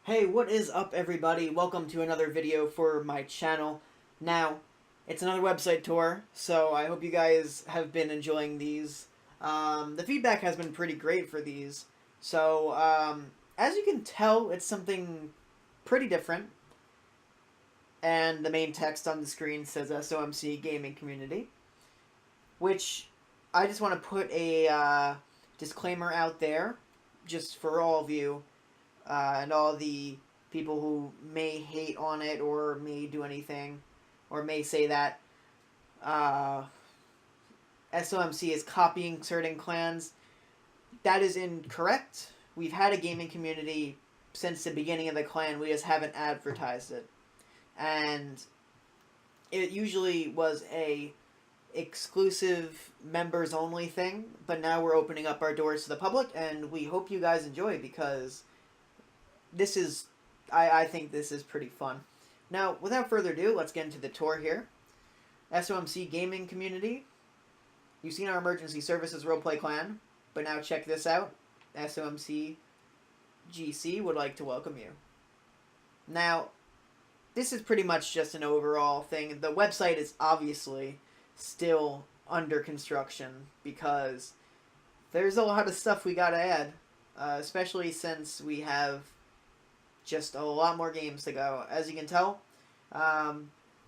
Hey, what is up everybody? Welcome to another video for my channel. Now, it's another website tour, so I hope you guys have been enjoying these. The feedback has been pretty great for these. So, as you can tell, it's something pretty different. And the main text on the screen says SOMC Gaming Community, which I just want to put a disclaimer out there, just for all of you and all the people who may hate on it or may do anything or may say that uh, SOMC is copying certain clans. That is incorrect. We've had a gaming community since the beginning of the clan. We just haven't advertised it. And it usually was a exclusive members only thing, but now we're opening up our doors to the public, and we hope you guys enjoy because this is I think this is pretty fun. Now, without further ado, let's get into the tour here. SOMC Gaming Community. You've seen our Emergency Services Roleplay Clan, but now check this out. SOMC GC would like to welcome you. Now, this is pretty much just an overall thing. The website is obviously still under construction because there's a lot of stuff we gotta add, especially since we have just a lot more games to go. As you can tell,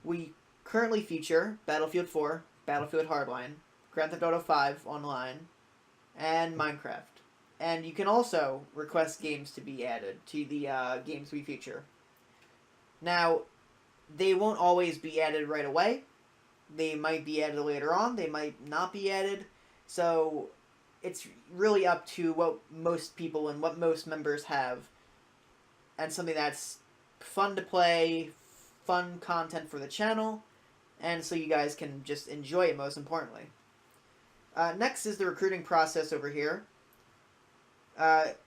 we currently feature Battlefield 4, Battlefield Hardline, Grand Theft Auto 5 Online, and Minecraft. And you can also request games to be added to the games we feature. Now, they won't always be added right away. They might be added later on. They might not be added. So, it's really up to what most people and what most members have, and something that's fun to play, fun content for the channel, and so you guys can just enjoy it, most importantly. Next is the recruiting process over here.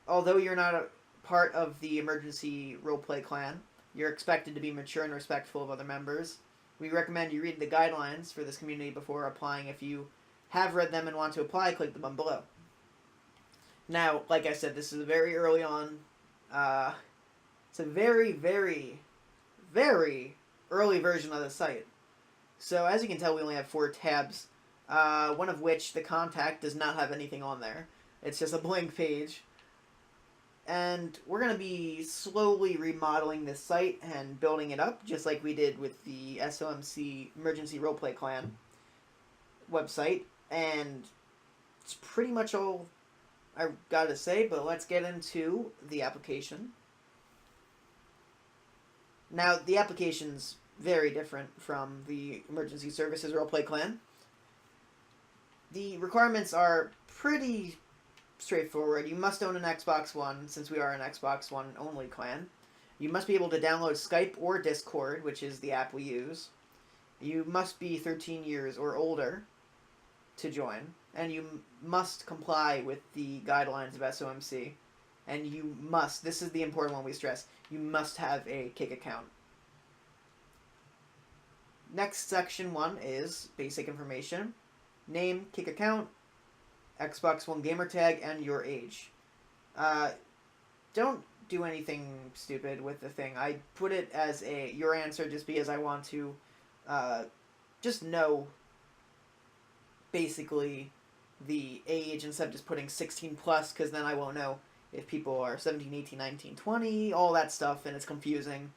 Although you're not a part of the Emergency Roleplay Clan, you're expected to be mature and respectful of other members. We recommend you read the guidelines for this community before applying. If you have read them and want to apply, click the button below. Now, like I said, this is very early on. It's a very, very, very early version of the site. So as you can tell, we only have 4 tabs, one of which, the contact, does not have anything on there. It's just a blank page. And we're going to be slowly remodeling this site and building it up, just like we did with the SOMC Emergency Roleplay Clan website. And it's pretty much all I've got to say, but let's get into the application. Now, the application's very different from the Emergency Services Roleplay Clan. The requirements are pretty straightforward. You must own an Xbox One, since we are an Xbox One only clan. You must be able to download Skype or Discord, which is the app we use. You must be 13 years or older to join, and you must comply with the guidelines of SOMC. And you must, this is the important one we stress, you must have a Kick account. Next, section 1 is basic information. Name, Kick account, Xbox One gamer tag, and your age. Don't do anything stupid with the thing. I put it as your answer just because I want to just know basically the age instead of just putting 16 plus, because then I won't know if people are 17, 18, 19, 20, all that stuff, and it's confusing.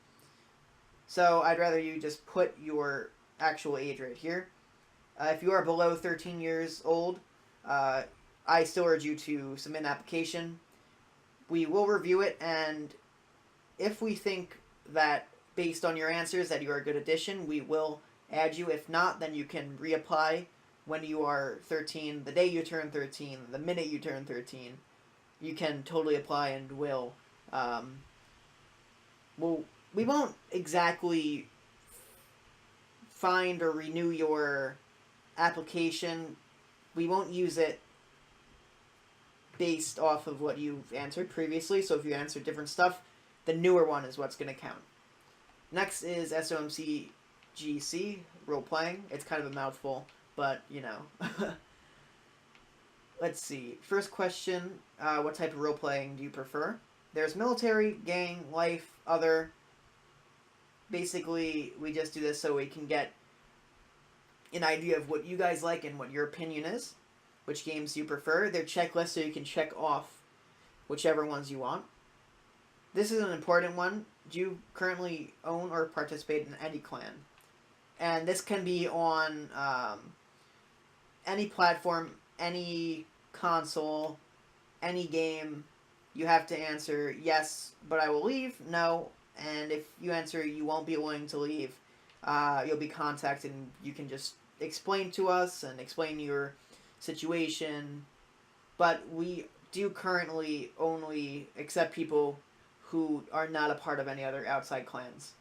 So I'd rather you just put your actual age right here. If you are below 13 years old, I still urge you to submit an application. We will review it, and if we think that, based on your answers, that you are a good addition, we will add you. If not, then you can reapply when you are 13, the day you turn 13, the minute you turn 13. You can totally apply, and we won't exactly find or renew your application. We won't use it based off of what you've answered previously, so if you answered different stuff, the newer one is what's going to count. Next is SOMC GC, role-playing. It's kind of a mouthful, but, you know. Let's see. First question, what type of role-playing do you prefer? There's military, gang, life, other. Basically, we just do this so we can get an idea of what you guys like and what your opinion is, which games you prefer. They're checklists so you can check off whichever ones you want. This is an important one. Do you currently own or participate in any clan? And this can be on any platform, any console, any game. You have to answer yes, but I will leave, no, and if you answer you won't be willing to leave, you'll be contacted and you can just explain to us and explain your situation. But we do currently only accept people who are not a part of any other outside clans.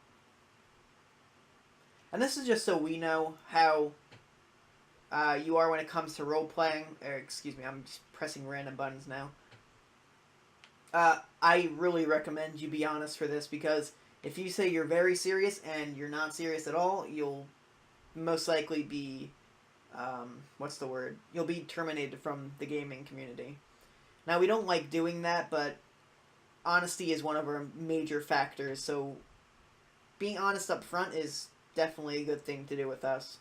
And this is just so we know how you are when it comes to role-playing. Excuse me, I'm just pressing random buttons now. I really recommend you be honest for this, because if you say you're very serious and you're not serious at all, you'll most likely be, what's the word? You'll be terminated from the gaming community. Now, we don't like doing that, but honesty is one of our major factors, so being honest up front is definitely a good thing to do with us.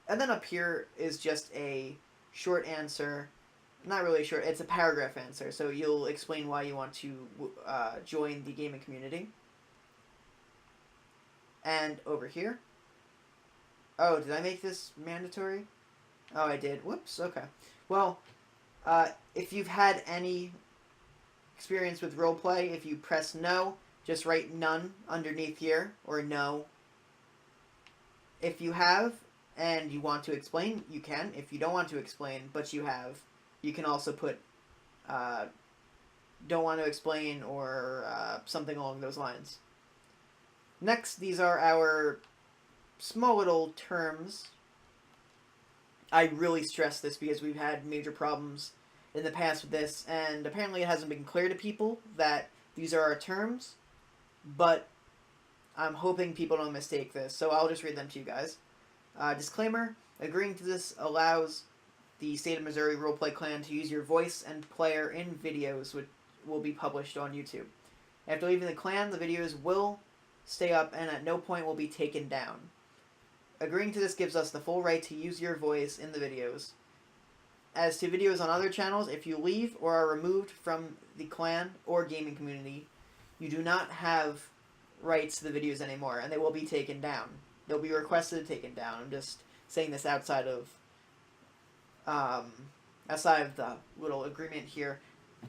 And then up here is just a short answer. Not really short, it's a paragraph answer, so you'll explain why you want to join the gaming community. And over here. Oh, did I make this mandatory? Oh, I did. Whoops, okay. Well, if you've had any experience with roleplay, if you press no, just write none underneath here, or no. If you have, and you want to explain, you can. If you don't want to explain, but you have, you can also put don't want to explain, or something along those lines. Next, these are our small little terms. I really stress this because we've had major problems in the past with this, and apparently it hasn't been clear to people that these are our terms, but I'm hoping people don't mistake this, so I'll just read them to you guys. Disclaimer, agreeing to this allows the State of Missouri Roleplay Clan to use your voice and player in videos which will be published on YouTube. After leaving the clan, the videos will stay up and at no point will be taken down. Agreeing to this gives us the full right to use your voice in the videos. As to videos on other channels, if you leave or are removed from the clan or gaming community, you do not have rights to the videos anymore, and they will be taken down. They'll be requested taken down. I'm just saying this outside of the little agreement here.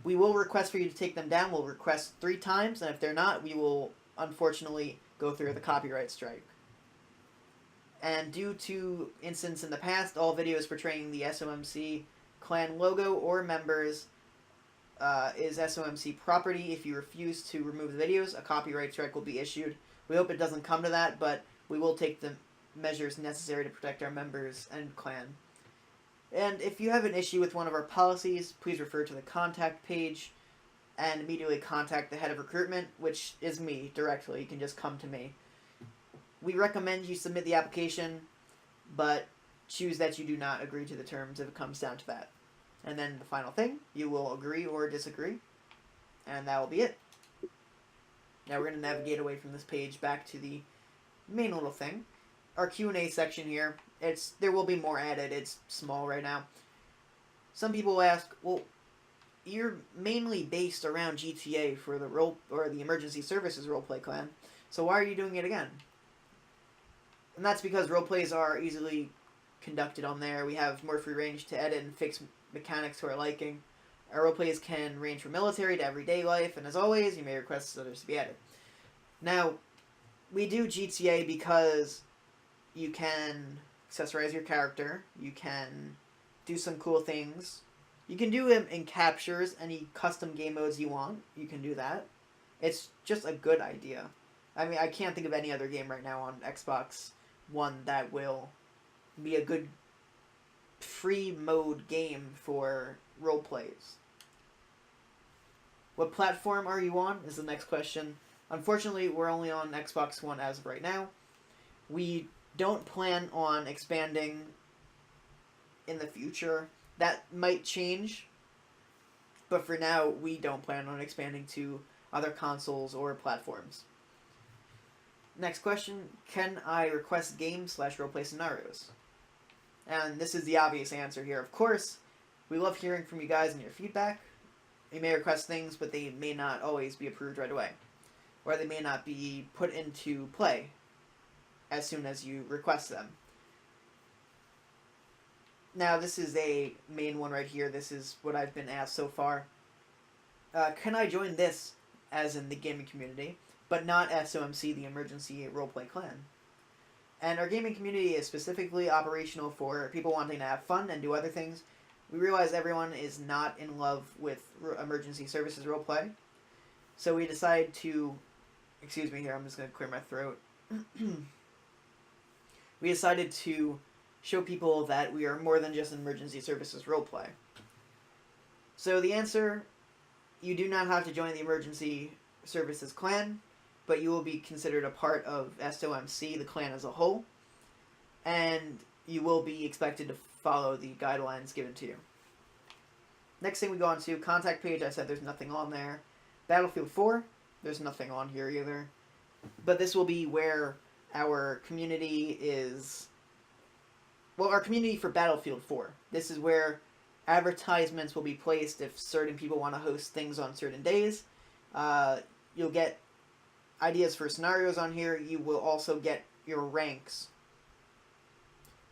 We will request for you to take them down. We'll request 3 times, and if they're not, we will unfortunately go through the copyright strike. And due to incidents in the past, all videos portraying the SOMC clan logo or members is SOMC property. If you refuse to remove the videos, a copyright strike will be issued. We hope it doesn't come to that, but we will take the measures necessary to protect our members and clan. And if you have an issue with one of our policies, please refer to the contact page and immediately contact the head of recruitment, which is me directly. You can just come to me. We recommend you submit the application, but choose that you do not agree to the terms if it comes down to that. And then the final thing, you will agree or disagree, and that will be it. Now we're going to navigate away from this page back to the main little thing. Our Q&A section here, there will be more added. It's small right now. Some people ask, well, you're mainly based around GTA for the Emergency Services Roleplay Clan, so why are you doing it again? And that's because roleplays are easily conducted on there. We have more free range to edit and fix mechanics to our liking. Our roleplays can range from military to everyday life, and as always, you may request others to be added. Now, we do GTA because you can accessorize your character, you can do some cool things. You can do them in captures, any custom game modes you want, you can do that. It's just a good idea. I mean, I can't think of any other game right now on Xbox One that will be a good free mode game for role plays. What platform are you on is the next question. Unfortunately, we're only on Xbox One as of right now. We don't plan on expanding in the future. That might change. But for now, we don't plan on expanding to other consoles or platforms. Next question, can I request game/roleplay scenarios? And this is the obvious answer here. Of course, we love hearing from you guys and your feedback. You may request things, but they may not always be approved right away. Or they may not be put into play as soon as you request them. Now, this is a main one right here. This is what I've been asked so far. Can I join this, as in the gaming community, but not SOMC, the Emergency Roleplay Clan? And our gaming community is specifically operational for people wanting to have fun and do other things. We realize everyone is not in love with emergency services roleplay. So we decided to... Excuse me here, I'm just going to clear my throat. We decided to show people that we are more than just an emergency services roleplay. So the answer, you do not have to join the Emergency Services Clan, but you will be considered a part of SOMC, the clan as a whole, and you will be expected to follow the guidelines given to you. Next thing we go on to, contact page, I said there's nothing on there. Battlefield 4, there's nothing on here either. But this will be where our community is... Well, our community for Battlefield 4. This is where advertisements will be placed if certain people want to host things on certain days. You'll get ideas for scenarios on here. You will also get your ranks.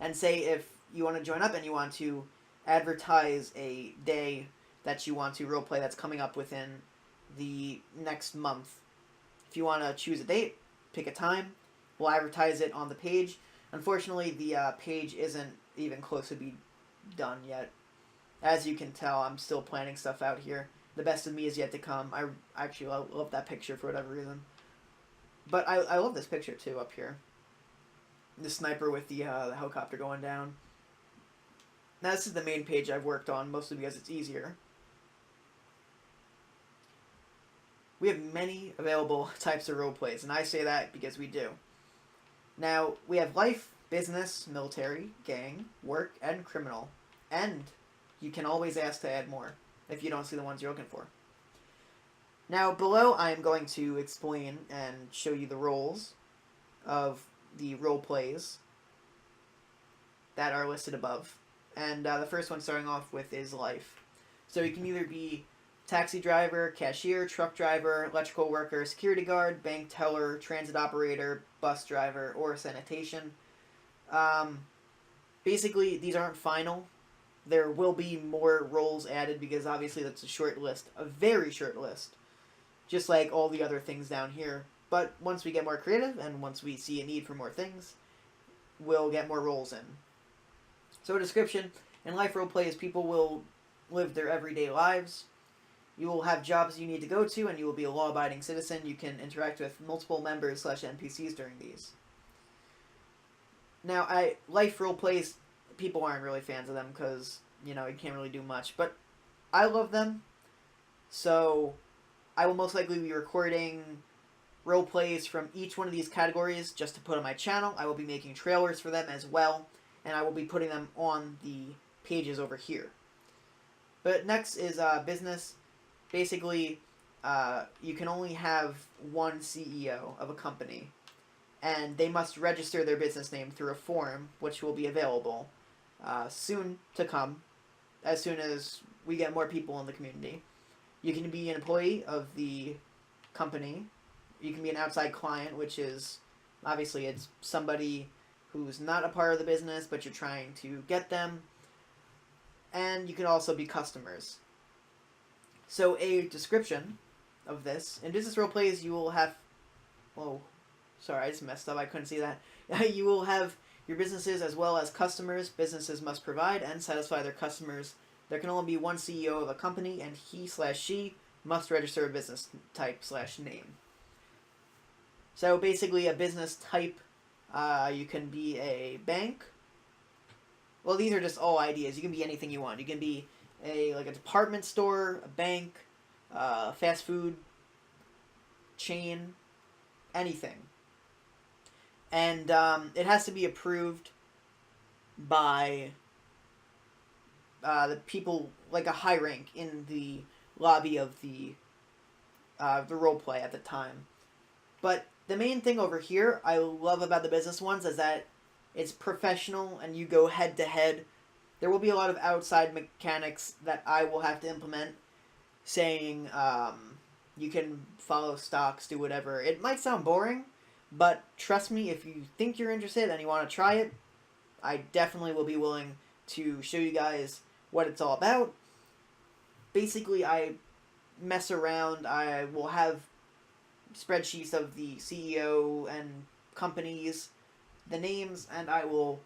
And say if you want to join up and you want to advertise a day that you want to roleplay that's coming up within the next month. If you want to choose a date, pick a time, we'll advertise it on the page. Unfortunately, the page isn't even close to be done yet. As you can tell, I'm still planning stuff out here. The best of me is yet to come. I actually love that picture for whatever reason. But I love this picture too up here. The sniper with the helicopter going down. Now this is the main page I've worked on, mostly because it's easier. We have many available types of roleplays, and I say that because we do. Now, we have life, business, military, gang, work, and criminal. And you can always ask to add more if you don't see the ones you're looking for. Now, below I am going to explain and show you the roles of the roleplays that are listed above. And the first one starting off with is life. So you can either be taxi driver, cashier, truck driver, electrical worker, security guard, bank teller, transit operator, bus driver, or sanitation. Basically, these aren't final. There will be more roles added because obviously that's a short list, a very short list, just like all the other things down here. But once we get more creative and once we see a need for more things, we'll get more roles in. So a description, in life roleplays, people will live their everyday lives. You will have jobs you need to go to, and you will be a law-abiding citizen. You can interact with multiple members/NPCs during these. Now, life roleplays, people aren't really fans of them because, you can't really do much. But I love them, so I will most likely be recording roleplays from each one of these categories just to put on my channel. I will be making trailers for them as well, and I will be putting them on the pages over here. But next is business. Basically, you can only have one CEO of a company, and they must register their business name through a form, which will be available soon to come, as soon as we get more people in the community. You can be an employee of the company. You can be an outside client, which is, obviously, it's somebody who's not a part of the business, but you're trying to get them. And you can also be customers. So a description of this. In business roleplays, you will have... Oh, sorry, I just messed up. I couldn't see that. You will have your businesses as well as customers. Businesses must provide and satisfy their customers. There can only be one CEO of a company, and he/she must register a business type/name. So basically, a business type, you can be a bank. Well, these are just all ideas. You can be anything you want. You can be a department store, a bank, fast food chain, anything. And it has to be approved by the people, like a high rank in the lobby of the roleplay at the time. But the main thing over here I love about the business ones is that it's professional and you go head to head. There will be a lot of outside mechanics that I will have to implement, saying you can follow stocks, do whatever. It might sound boring, but trust me, if you think you're interested and you want to try it, I definitely will be willing to show you guys what it's all about. Basically, I mess around. I will have spreadsheets of the CEO and companies, the names, and I will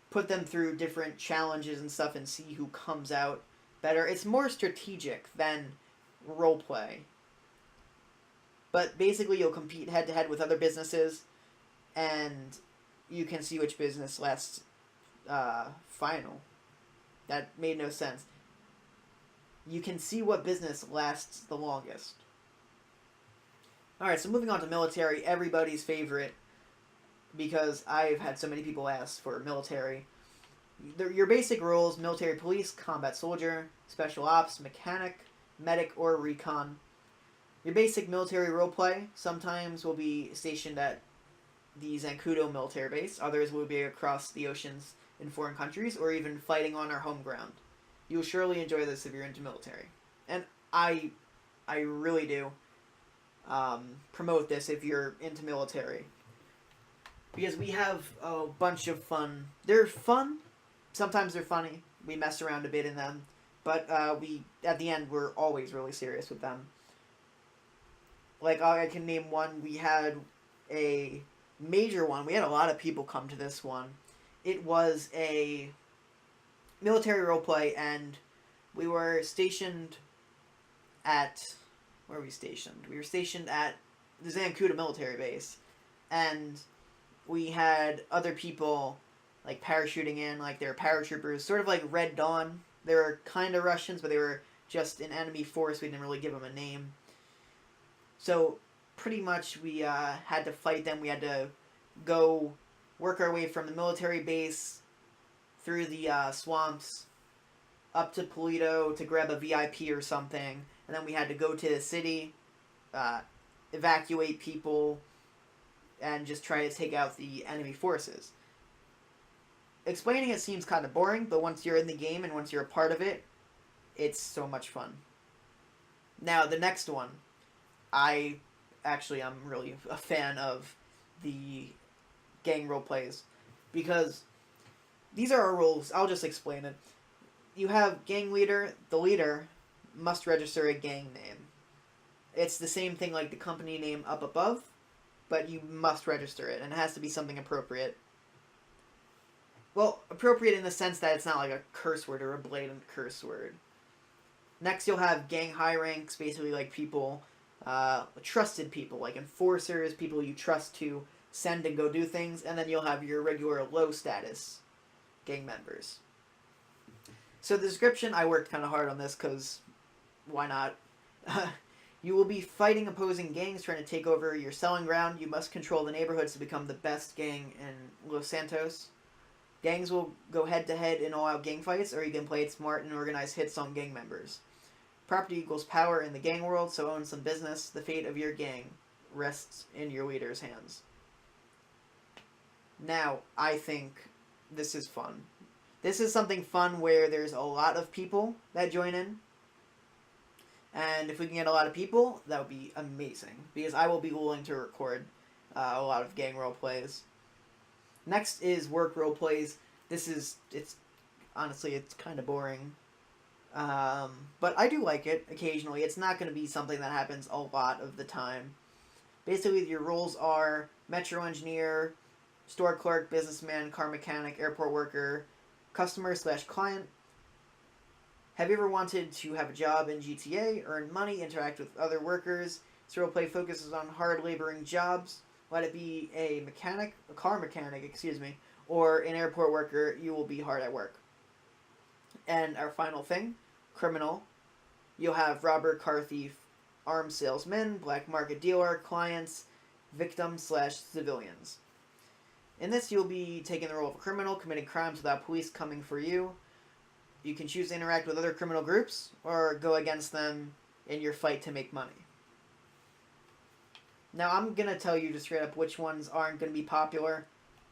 put them through different challenges and stuff and see who comes out better. It's more strategic than roleplay. But basically, you'll compete head to head with other businesses, and you can see which business lasts final. That made no sense. You can see what business lasts the longest. Alright, so moving on to military, everybody's favorite, because I've had so many people ask for military. Your basic roles: military police, combat soldier, special ops, mechanic, medic, or recon. Your basic military roleplay sometimes will be stationed at the Zancudo military base. Others will be across the oceans in foreign countries, or even fighting on our home ground. You will surely enjoy this if you're into military. And I really do promote this if you're into military. Because we have a bunch of fun. They're fun. Sometimes they're funny. We mess around a bit in them. But we, at the end, we're always really serious with them. Like, I can name one. We had a major one. We had a lot of people come to this one. It was a military roleplay, and we were stationed at... Where were we stationed? We were stationed at the Zancudo military base. And we had other people, like, parachuting in. Like, they were paratroopers. Sort of like Red Dawn. They were kind of Russians, but they were just an enemy force. We didn't really give them a name. So, pretty much, we had to fight them. We had to go work our way from the military base through the swamps up to Polito to grab a VIP or something. And then we had to go to the city, evacuate people, and just try to take out the enemy forces. Explaining it seems kind of boring, but once you're in the game and once you're a part of it, it's so much fun. Now, the next one. I'm really a fan of the gang roleplays, because these are our roles. I'll just explain it. You have gang leader. The leader must register a gang name. It's the same thing like the company name up above, but you must register it, and it has to be something appropriate. Well, appropriate in the sense that it's not like a curse word or a blatant curse word. Next, you'll have gang high ranks, basically like people, trusted people, like enforcers, people you trust to send and go do things, and then you'll have your regular low status gang members. So the description, I worked kind of hard on this because why not? You will be fighting opposing gangs trying to take over your selling ground. You must control the neighborhoods to become the best gang in Los Santos. Gangs will go head-to-head in all-out gang fights, or you can play it smart and organize hits on gang members. Property equals power in the gang world, so own some business. The fate of your gang rests in your leader's hands. Now, I think this is fun. This is something fun where there's a lot of people that join in. And if we can get a lot of people, that would be amazing. Because I will be willing to record a lot of gang roleplays. Next is work roleplays. Honestly, it's kind of boring. But I do like it occasionally. It's not going to be something that happens a lot of the time. Basically, your roles are metro engineer, store clerk, businessman, car mechanic, airport worker, customer/client. Have you ever wanted to have a job in GTA, earn money, interact with other workers? This roleplay focuses on hard laboring jobs. Let it be a car mechanic, or an airport worker, you will be hard at work. And our final thing, criminal. You'll have robber, car thief, arms salesman, black market dealer, clients, victims/civilians. In this, you'll be taking the role of a criminal, committing crimes without police coming for you. You can choose to interact with other criminal groups, or go against them in your fight to make money. Now, I'm going to tell you just straight up which ones aren't going to be popular.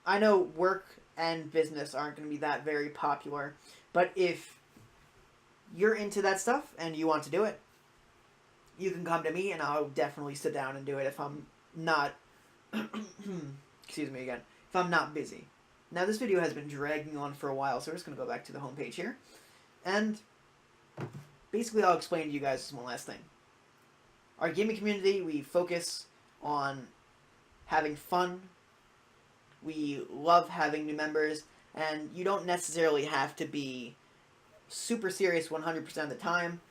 I know work and business aren't going to be that very popular, but if you're into that stuff and you want to do it, you can come to me and I'll definitely sit down and do it if I'm not, excuse me again, if I'm not busy. Now, this video has been dragging on for a while, so we're just going to go back to the homepage here. And basically, I'll explain to you guys one last thing. Our gaming community, we focus on having fun. We love having new members, and you don't necessarily have to be super serious 100% of the time,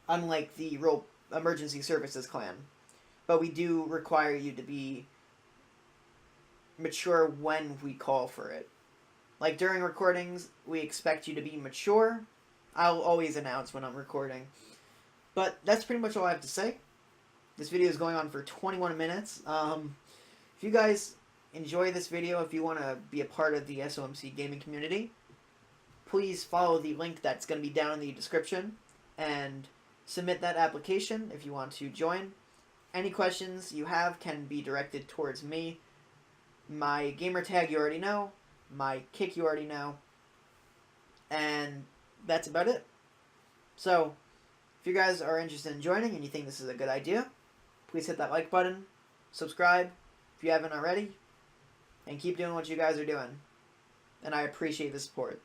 unlike the emergency services clan. But we do require you to be mature when we call for it. Like during recordings, we expect you to be mature. I'll always announce when I'm recording. But that's pretty much all I have to say. This video is going on for 21 minutes. If you guys enjoy this video, if you want to be a part of the SOMC gaming community, please follow the link that's going to be down in the description and submit that application if you want to join. Any questions you have can be directed towards me. My gamer tag you already know, my kick you already know, and that's about it. So, if you guys are interested in joining and you think this is a good idea, please hit that like button, subscribe if you haven't already, and keep doing what you guys are doing. And I appreciate the support.